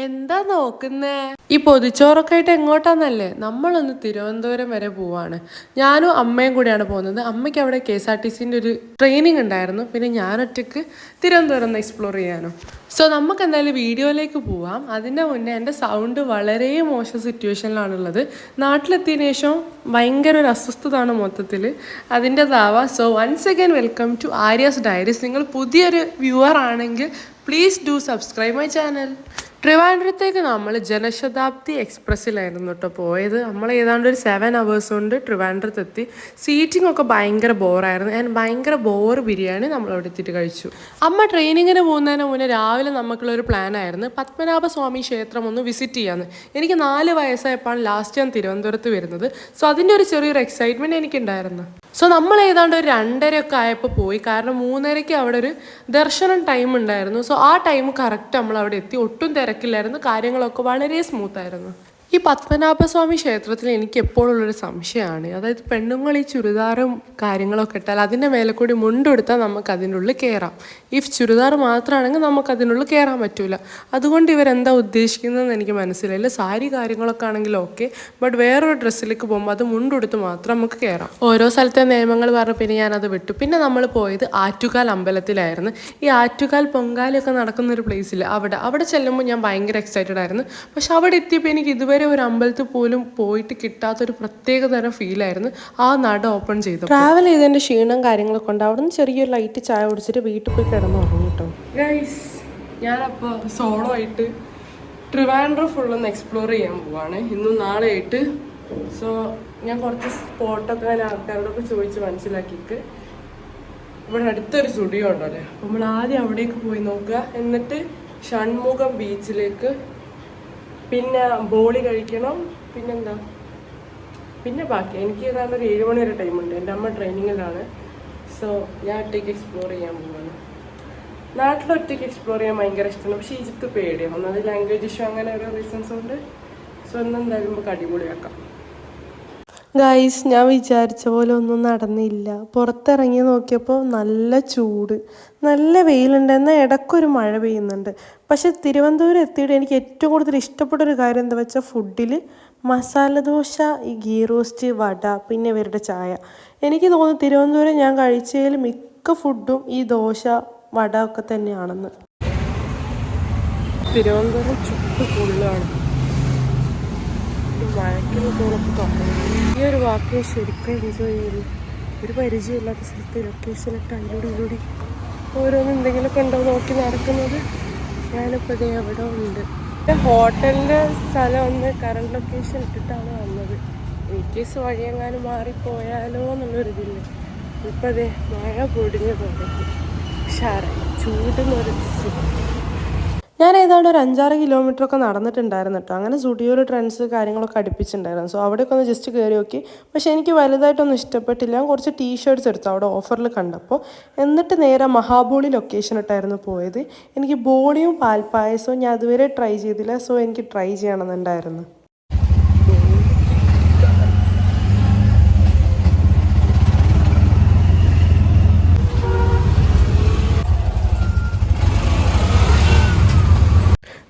എന്താ നോക്കുന്നേ? ഈ പൊതിച്ചോറൊക്കെ ആയിട്ട് എങ്ങോട്ടാന്നല്ലേ? നമ്മളൊന്ന് തിരുവനന്തപുരം വരെ പോവാണ്. ഞാനും അമ്മയും കൂടിയാണ് പോകുന്നത്. അമ്മയ്ക്ക് അവിടെ KSRTCൻ്റെ ഒരു ട്രെയിനിങ് ഉണ്ടായിരുന്നു. പിന്നെ ഞാനൊറ്റയ്ക്ക് തിരുവനന്തപുരം ഒന്ന് എക്സ്പ്ലോർ ചെയ്യാനും. സോ നമുക്ക് എന്തായാലും വീഡിയോയിലേക്ക് പോവാം. അതിൻ്റെ മുന്നേ എൻ്റെ സൗണ്ട് വളരെ മോശം സിറ്റുവേഷനിലാണുള്ളത്. നാട്ടിലെത്തിയതിനു ശേഷം ഭയങ്കര ഒരു അസ്വസ്ഥതാണ് മൊത്തത്തിൽ. അതിൻ്റെതാവാം. So once again welcome to Arya's diaries. നിങ്ങൾ പുതിയൊരു വ്യൂവർ ആണെങ്കിൽ please do subscribe my channel. ട്രിവാൻഡ്രത്തേക്ക് നമ്മൾ ജനശതാബ്ദി എക്സ്പ്രസ്സിലായിരുന്നു കേട്ടോ പോയത്. നമ്മൾ ഏതാണ്ട് ഒരു 7 hours കൊണ്ട് ട്രിവാൻഡ്രത്തെത്തി. സീറ്റിംഗ് ഒക്കെ ഭയങ്കര ബോറായിരുന്നു. ഞാൻ ഭയങ്കര ബോർ ബിരിയാണി നമ്മൾ അവിടെ എത്തിയിട്ട് കഴിച്ചു. അമ്മ ട്രെയിനിങ്ങിന് പോകുന്നതിന് മുന്നേ രാവിലെ നമുക്കുള്ളൊരു പ്ലാനായിരുന്നു പത്മനാഭസ്വാമി ക്ഷേത്രം ഒന്ന് വിസിറ്റ് ചെയ്യാമെന്ന്. എനിക്ക് 4 വയസ്സായപ്പോഴാണ് ലാസ്റ്റ് ഞാൻ തിരുവനന്തപുരത്ത് വരുന്നത്. സോ അതിൻ്റെ ഒരു ചെറിയൊരു എക്സൈറ്റ്മെൻറ്റ് എനിക്കുണ്ടായിരുന്നു. സോ നമ്മൾ ഏതാണ്ട് ഒരു 2:30 ഒക്കെ ആയപ്പോൾ പോയി. കാരണം 3:30 അവിടെ ഒരു ദർശനം ടൈം ഉണ്ടായിരുന്നു. സോ ആ ടൈം കറക്റ്റ് നമ്മൾ അവിടെ എത്തി. ഒട്ടും തിരക്കില്ലായിരുന്നു. കാര്യങ്ങളൊക്കെ വളരെ സ്മൂത്തായിരുന്നു. ഈ പത്മനാഭസ്വാമി ക്ഷേത്രത്തിൽ എനിക്ക് എപ്പോഴുള്ളൊരു സംശയമാണ്. അതായത് പെണ്ണുങ്ങൾ ഈ ചുരിദാറും കാര്യങ്ങളൊക്കെ ഇട്ടാൽ അതിൻ്റെ മേലെ കൂടി മുണ്ടെടുത്താൽ നമുക്ക് അതിൻ്റെ ഉള്ളിൽ കയറാം. ഇഫ് ചുരിദാർ മാത്രമാണെങ്കിൽ നമുക്ക് അതിനുള്ളിൽ കയറാൻ പറ്റില്ല. അതുകൊണ്ട് ഇവരെന്താ ഉദ്ദേശിക്കുന്നതെന്ന് എനിക്ക് മനസ്സിലായില്ല. സാരി കാര്യങ്ങളൊക്കെ ആണെങ്കിൽ ഓക്കെ, ബട്ട് വേറൊരു ഡ്രസ്സിലേക്ക് പോകുമ്പോൾ അത് മുണ്ടെടുത്ത് മാത്രം നമുക്ക് കയറാം. ഓരോ സ്ഥലത്തെ നിയമങ്ങൾ പറഞ്ഞ് പിന്നെ ഞാനത് വിട്ടു. പിന്നെ നമ്മൾ പോയത് ആറ്റുകാൽ അമ്പലത്തിലായിരുന്നു. ഈ ആറ്റുകാൽ പൊങ്കാലയൊക്കെ നടക്കുന്നൊരു പ്ലേസിൽ അവിടെ ചെല്ലുമ്പോൾ ഞാൻ ഭയങ്കര എക്സൈറ്റഡ് ആയിരുന്നു. പക്ഷെ അവിടെ എത്തിയപ്പോൾ എനിക്ക് ഇതുവരെ ഒരു അമ്പലത്തിൽ പോലും പോയിട്ട് കിട്ടാത്തൊരു പ്രത്യേക തരം ഫീലായിരുന്നു ആ നട ഓപ്പൺ ചെയ്തത്. ട്രാവൽ ചെയ്തതിൻ്റെ ക്ഷീണം കാര്യങ്ങളൊക്കെ ഉണ്ട്. അവിടെ നിന്ന് ചെറിയൊരു ലൈറ്റ് ചായ കുടിച്ചിട്ട് വീട്ടിൽ പോയി കിടന്നു ഉറങ്ങി കേട്ടോ. ഗൈസ്, ഞാനപ്പോൾ സോളോ ആയിട്ട് ട്രിവാൻഡ്രം ഫുള്ളൊന്ന് എക്സ്പ്ലോർ ചെയ്യാൻ പോവാണ് ഇന്നും നാളെ ആയിട്ട്. സോ ഞാൻ കുറച്ച് സ്പോട്ടൊക്കെ ഞാൻ ആൾക്കാരോടൊക്കെ ചോദിച്ച് മനസ്സിലാക്കിയിട്ട് ഇവിടെ അടുത്തൊരു സ്റ്റുഡിയോ ഉണ്ടല്ലേ, നമ്മൾ ആദ്യം അവിടേക്ക് പോയി നോക്കുക. എന്നിട്ട് ഷൺമുഖം ബീച്ചിലേക്ക്, പിന്നെ ബോളി കഴിക്കണം, പിന്നെന്താ, പിന്നെ ബാക്കി എനിക്ക് ഏതാണ്ട് ഒരു 7 മണി വരെ ടൈമുണ്ട്. എൻ്റെ അമ്മ ട്രെയിനിങ്ങിലാണ്. സോ ഞാൻ ഒറ്റയ്ക്ക് എക്സ്പ്ലോർ ചെയ്യാൻ പോവാണ്. നാട്ടിലൊറ്റയ്ക്ക് എക്സ്പ്ലോർ ചെയ്യാൻ ഭയങ്കര ഇഷ്ടമാണ്. പക്ഷേ ഈജിപ്ത് പേടിയാണ്. ഒന്നത് ലാംഗ്വേജ് ഇഷ്യൂ, അങ്ങനെ ഓരോ റീസൺസ് ഉണ്ട്. സോ എന്തായാലും നമുക്ക് അടിപൊളിയാക്കാം. ഗൈസ്, ഞാൻ വിചാരിച്ച പോലെ ഒന്നും നടന്നില്ല. പുറത്തിറങ്ങി നോക്കിയപ്പോൾ നല്ല ചൂട്, നല്ല വെയിലുണ്ട്, എന്നാൽ ഇടയ്ക്കൊരു മഴ പെയ്യുന്നുണ്ട്. പക്ഷെ തിരുവനന്തപുരം എത്തിയിട്ട് എനിക്ക് ഏറ്റവും കൂടുതൽ ഇഷ്ടപ്പെട്ടൊരു കാര്യം എന്താ വെച്ചാൽ ഫുഡിൽ മസാല ദോശ, ഈ ഗീ റോസ്റ്റ്, വട, പിന്നെ ഇവരുടെ ചായ. എനിക്ക് തോന്നുന്നു തിരുവനന്തപുരം ഞാൻ കഴിച്ചതിൽ മിക്ക ഫുഡും ഈ ദോശ വട ഒക്കെ തന്നെയാണെന്ന്. തിരുവനന്തപുരം ചുട്ടു ഫുള്ളാണ്. മഴക്കിലൊക്കെ തുടങ്ങി. ഈ ഒരു വാക്ക് ശരിക്കും എൻജോയ് ചെയ്തു. ഒരു പരിചയമില്ലാത്ത സ്ഥലത്ത് ലൊക്കേഷനിട്ട് അതിലൂടെ ഓരോന്നും എന്തെങ്കിലുമൊക്കെ ഉണ്ടോ നോക്കി നടക്കുന്നത്. ഞാനിപ്പോൾ എവിടെ ഉണ്ട്. ഹോട്ടലിൻ്റെ സ്ഥലം ഒന്ന് കറണ്ട് ലൊക്കേഷൻ ഇട്ടിട്ടാണ് വന്നത്. ഇൻ കേസ് വഴിയെങ്ങാനും മാറിപ്പോയാലോ എന്നുള്ളൊരിതില്ല. ഇപ്പം അതെ മഴ പൊടിഞ്ഞ് തുടങ്ങി. ഉഷാറായി, ചൂടുന്നൊരു ഞാൻ ഏതാണ്ട് ഒരു 5-6 കിലോമീറ്ററൊക്കെ നടന്നിട്ടുണ്ടായിരുന്നു കേട്ടോ. അങ്ങനെ സ്റ്റുഡിയോയിൽ ട്രെൻഡ്സ് കാര്യങ്ങളൊക്കെ അടുപ്പിച്ചിട്ടുണ്ടായിരുന്നു. സോ അവിടെയൊക്കെ ഒന്ന് ജസ്റ്റ് കയറി നോക്കി. പക്ഷേ എനിക്ക് വലുതായിട്ടൊന്നും ഇഷ്ടപ്പെട്ടില്ല. ഞാൻ കുറച്ച് ടീഷർട്ട്സ് എടുത്തു അവിടെ ഓഫറിൽ കണ്ടപ്പോൾ. എന്നിട്ട് നേരെ മഹാബോളി ലൊക്കേഷൻ ഇട്ടായിരുന്നു പോയത്. എനിക്ക് ബോളിയും പാൽപ്പായസവും ഞാൻ അതുവരെ ട്രൈ ചെയ്തില്ല. സോ എനിക്ക് ട്രൈ ചെയ്യണമെന്നുണ്ടായിരുന്നു.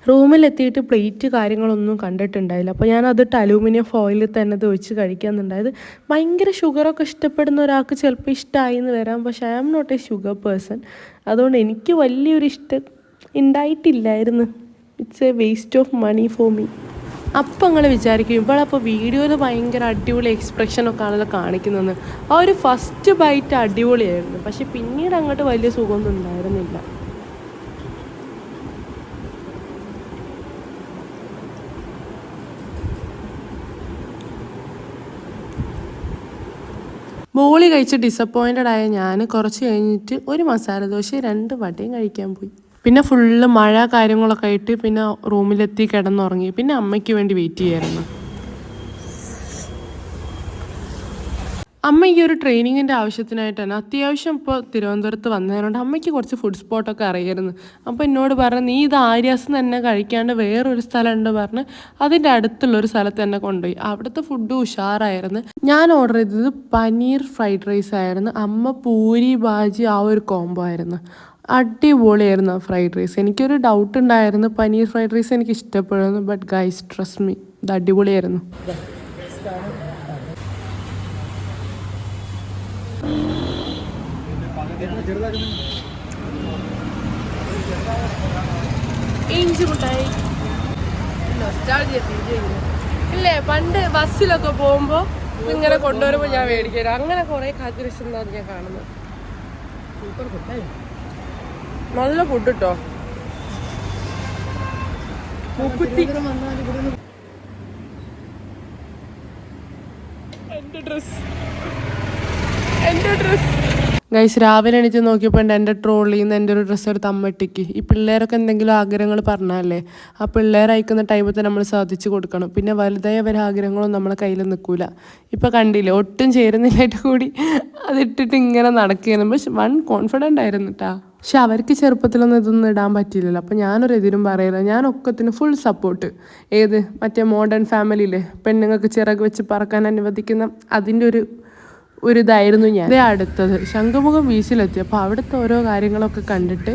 റൂമിലെത്തിയിട്ട് പ്ലേറ്റ് കാര്യങ്ങളൊന്നും കണ്ടിട്ടുണ്ടായില്ല. അപ്പോൾ ഞാനതിട്ട് അലൂമിനിയം ഫോയിലിൽ തന്നെ ഇത് വെച്ച് കഴിക്കാമെന്നുണ്ടായത്. ഭയങ്കര ഷുഗറൊക്കെ ഇഷ്ടപ്പെടുന്ന ഒരാൾക്ക് ചിലപ്പോൾ ഇഷ്ടമായി എന്ന് വരാം. പക്ഷേ I am not a sugar person. അതുകൊണ്ട് എനിക്ക് വലിയൊരു ഇഷ്ടം ഉണ്ടായിട്ടില്ലായിരുന്നു. It's a waste of money for me. അപ്പം നിങ്ങൾ വിചാരിക്കും ഇവളപ്പോൾ വീഡിയോയിൽ ഭയങ്കര അടിപൊളി എക്സ്പ്രഷനൊക്കെ ആണല്ലോ കാണിക്കുന്നതെന്ന്. ആ ഒരു ഫസ്റ്റ് ബൈറ്റ് അടിപൊളിയായിരുന്നു. പക്ഷെ പിന്നീട് അങ്ങോട്ട് വലിയ സുഖമൊന്നും ഉണ്ടായിരുന്നില്ല. ബോളി കഴിച്ച് ഡിസപ്പോയിൻറ്റഡ് ആയ ഞാൻ കുറച്ച് കഴിഞ്ഞിട്ട് ഒരു മസാല ദോശ 2 വടയും കഴിക്കാൻ പോയി. പിന്നെ ഫുള്ള് മഴ കാര്യങ്ങളൊക്കെ ആയിട്ട് പിന്നെ റൂമിലെത്തി കിടന്നുറങ്ങി. പിന്നെ അമ്മയ്ക്ക് വേണ്ടി വെയിറ്റ് ചെയ്യായിരുന്നു. അമ്മ ഈ ഒരു ട്രെയിനിങ്ങിൻ്റെ ആവശ്യത്തിനായിട്ട് തന്നെ അത്യാവശ്യം ഇപ്പോൾ തിരുവനന്തപുരത്ത് വന്നതുകൊണ്ട് അമ്മയ്ക്ക് കുറച്ച് ഫുഡ് സ്പോട്ടൊക്കെ അറിയായിരുന്നു. അപ്പോൾ എന്നോട് പറഞ്ഞു നീ ഇത് ആര്യാസ് തന്നെ കഴിക്കാണ്ട് വേറൊരു സ്ഥലമുണ്ട് പറഞ്ഞ് അതിൻ്റെ അടുത്തുള്ളൊരു സ്ഥലത്ത് തന്നെ കൊണ്ടുപോയി. അവിടുത്തെ ഫുഡ് ഉഷാറായിരുന്നു. ഞാൻ ഓർഡർ ചെയ്തത് പനീർ ഫ്രൈഡ് റൈസ് ആയിരുന്നു. അമ്മ പൂരി ബാജി ആ ഒരു കോംബോ ആയിരുന്നു. അടിപൊളിയായിരുന്നു ആ ഫ്രൈഡ് റൈസ്. എനിക്കൊരു ഡൗട്ട് ഉണ്ടായിരുന്നു പനീർ ഫ്രൈഡ് റൈസ് എനിക്ക് ഇഷ്ടപ്പെടുന്നു, ബട്ട് ഗൈസ് ട്രസ്റ്റ് മീ, ഇത് അടിപൊളിയായിരുന്നു. ഇഞ്ചി മുട്ടായി ഇല്ലേ, പണ്ട് ബസ്സിലൊക്കെ പോകുമ്പോ ഇങ്ങനെ കൊണ്ടുവരുമ്പോ ഞാൻ മേടിക്കാം. അങ്ങനെ കുറെ കാത്തിരിച്ചെന്നാണ് ഞാൻ കാണുന്നത്. നല്ല ഫുഡ് കേട്ടോ. എന്റെ ഡ്രസ് ഗൈസ്, രാവിലെ എണീറ്റ് നോക്കിയപ്പോൾ എൻ്റെ ട്രോളിയിൽ നിന്ന് എൻ്റെ ഒരു ഡ്രസ്സ് എടുത്ത് അമ്മട്ടിക്ക്. ഈ പിള്ളേരൊക്കെ എന്തെങ്കിലും ആഗ്രഹങ്ങൾ പറഞ്ഞാലേ ആ പിള്ളേർ അയക്കുന്ന ടൈമിൽ തന്നെ നമ്മൾ സാധിച്ചു കൊടുക്കണം. പിന്നെ വലുതായ അവരെ ആഗ്രഹങ്ങളൊന്നും നമ്മളെ കയ്യിൽ നിൽക്കൂല. ഇപ്പം കണ്ടില്ലേ, ഒട്ടും ചേരുന്നില്ലായിട്ട് കൂടി അതിട്ടിട്ട് ഇങ്ങനെ നടക്കുകയാണ്. പക്ഷെ കോൺഫിഡൻ്റ് ആയിരുന്നു കേട്ടാ. പക്ഷെ അവർക്ക് ചെറുപ്പത്തിലൊന്നും ഇതൊന്നും ഇടാൻ പറ്റില്ലല്ലോ. അപ്പം ഞാനൊരു എതിരും പറയില്ല, ഞാൻ ഒക്കത്തിന് ഫുൾ സപ്പോർട്ട്. മറ്റേ മോഡേൺ ഫാമിലിയിലെ പെണ്ണുങ്ങൾക്ക് ചിറക് വെച്ച് പറക്കാൻ അനുവദിക്കുന്ന അതിൻ്റെ ഒരു ഇതായിരുന്നു ഞാൻ. ഇതേ അടുത്തത് ശംഖുമുഖം ബീച്ചിലെത്തി. അപ്പോൾ അവിടുത്തെ ഓരോ കാര്യങ്ങളൊക്കെ കണ്ടിട്ട്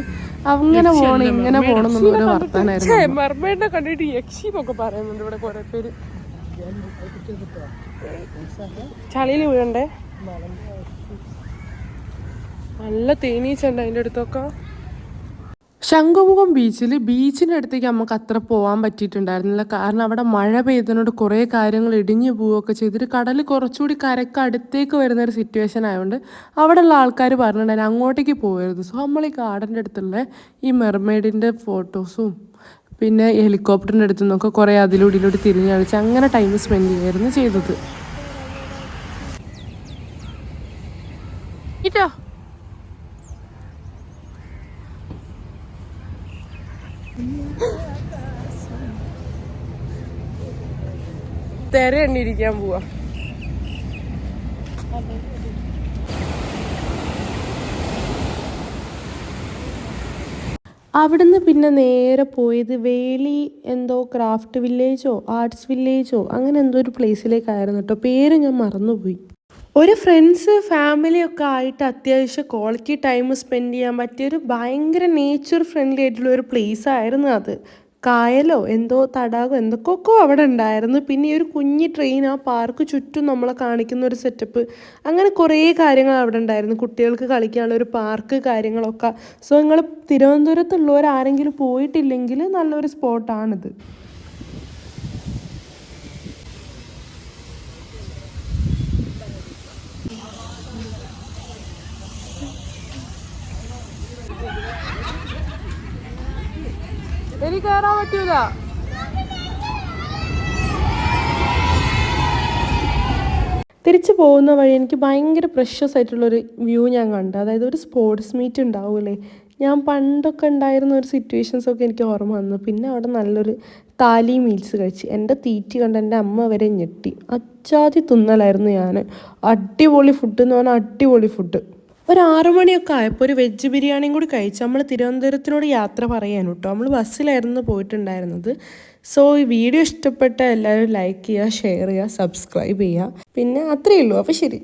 അങ്ങനെ പോകണം ഇങ്ങനെ പോകണം എന്നുള്ളൊരു വർത്താനായിരുന്നു. മർമേഡിനെ കണ്ടിട്ട് യക്ഷി എന്നൊക്കെ പറയുന്നുണ്ട് ഇവിടെ കുറെ പേര്. ചളിയിൽ വീഴണ്ടേ, നല്ല തേനീച്ചുണ്ട് അതിൻ്റെ അടുത്തൊക്കെ. ശംഖുമുഖം ബീച്ചിൻ്റെ അടുത്തേക്ക് നമുക്ക് അത്ര പോകാൻ പറ്റിയിട്ടുണ്ടായിരുന്നില്ല. കാരണം അവിടെ മഴ പെയ്തതിനോട് കുറേ കാര്യങ്ങൾ ഇടിഞ്ഞു പോവുകയൊക്കെ ചെയ്തിട്ട് കടൽ കുറച്ചുകൂടി കരക്ക് അടുത്തേക്ക് വരുന്നൊരു സിറ്റുവേഷൻ ആയതുകൊണ്ട് അവിടെയുള്ള ആൾക്കാർ പറഞ്ഞിട്ടുണ്ടായിരുന്നു അങ്ങോട്ടേക്ക് പോകരുത്. സോ നമ്മൾ ഈ ഗാർഡൻ്റെ അടുത്തുള്ള ഈ മെർമെയ്ഡിൻ്റെ ഫോട്ടോസും പിന്നെ ഹെലികോപ്റ്ററിൻ്റെ അടുത്തു നിന്നൊക്കെ കുറേ അതിലൂടെ തിരിഞ്ഞ് കളിച്ച് അങ്ങനെ ടൈം സ്പെൻഡ് ചെയ്യുമായിരുന്നു ചെയ്തത്. ഇട്ടോ തെര എണ്ണിരിക്കാൻ പോവാ. അവിടുന്ന് പിന്നെ നേരെ പോയത് വേലി എന്തോ ക്രാഫ്റ്റ് വില്ലേജോ ആർട്സ് വില്ലേജോ അങ്ങനെ എന്തോ ഒരു പ്ലേസിലേക്കായിരുന്നു കേട്ടോ. പേര് ഞാൻ മറന്നുപോയി. ഒരു ഫ്രണ്ട്സ് ഫാമിലിയൊക്കെ ആയിട്ട് അത്യാവശ്യം ക്വാളിറ്റി ടൈം സ്പെൻഡ് ചെയ്യാൻ പറ്റിയൊരു ഭയങ്കര നേച്ചർ ഫ്രണ്ട്ലി ആയിട്ടുള്ള ഒരു പ്ലേസ് ആയിരുന്നു അത്. കായലോ എന്തോ തടാകോ എന്തൊക്കെയൊക്കെ അവിടെ ഉണ്ടായിരുന്നു. പിന്നെ ഈ ഒരു കുഞ്ഞി ട്രെയിൻ ആ പാർക്ക് ചുറ്റും നമ്മളെ കാണിക്കുന്ന ഒരു സെറ്റപ്പ്, അങ്ങനെ കുറേ കാര്യങ്ങൾ അവിടെ ഉണ്ടായിരുന്നു. കുട്ടികൾക്ക് കളിക്കാനുള്ള ഒരു പാർക്ക് കാര്യങ്ങളൊക്കെ. സോ നിങ്ങൾ തിരുവനന്തപുരത്തുള്ളവരാരെങ്കിലും പോയിട്ടില്ലെങ്കിൽ നല്ലൊരു സ്പോട്ടാണിത്. എനിക്ക് കയറാൻ പറ്റൂല. തിരിച്ചു പോകുന്ന വഴി എനിക്ക് ഭയങ്കര പ്രഷ്യസ് ആയിട്ടുള്ളൊരു വ്യൂ ഞാൻ കണ്ടു. അതായത് ഒരു സ്പോർട്സ് മീറ്റ് ഉണ്ടാവൂലേ, ഞാൻ പണ്ടൊക്കെ ഉണ്ടായിരുന്ന ഒരു സിറ്റുവേഷൻസൊക്കെ എനിക്ക് ഓർമ്മ വന്നു. പിന്നെ അവിടെ നല്ലൊരു താലി മീൽസ് കഴിച്ച് എൻ്റെ തീറ്റി കണ്ട് എൻ്റെ അമ്മ വരെ ഞെട്ടി. അച്ചാതി തിന്നലായിരുന്നു ഞാൻ. അടിപൊളി ഫുഡ് എന്ന് പറഞ്ഞാൽ അടിപൊളി ഫുഡ്. ഒരു 6 മണിയൊക്കെ ആയപ്പോൾ ഒരു വെജ് ബിരിയാണിയും കൂടി കഴിച്ച് നമ്മൾ തിരുവനന്തപുരത്തിനോട് യാത്ര പറയാൻ കേട്ടോ. നമ്മൾ ബസ്സിലായിരുന്നു പോയിട്ടുണ്ടായിരുന്നത്. സോ ഈ വീഡിയോ ഇഷ്ടപ്പെട്ട എല്ലാവരും ലൈക്ക് ചെയ്യുക, ഷെയർ ചെയ്യുക, സബ്സ്ക്രൈബ് ചെയ്യുക. പിന്നെ അത്രയേ ഉള്ളൂ. അപ്പോൾ ശരി.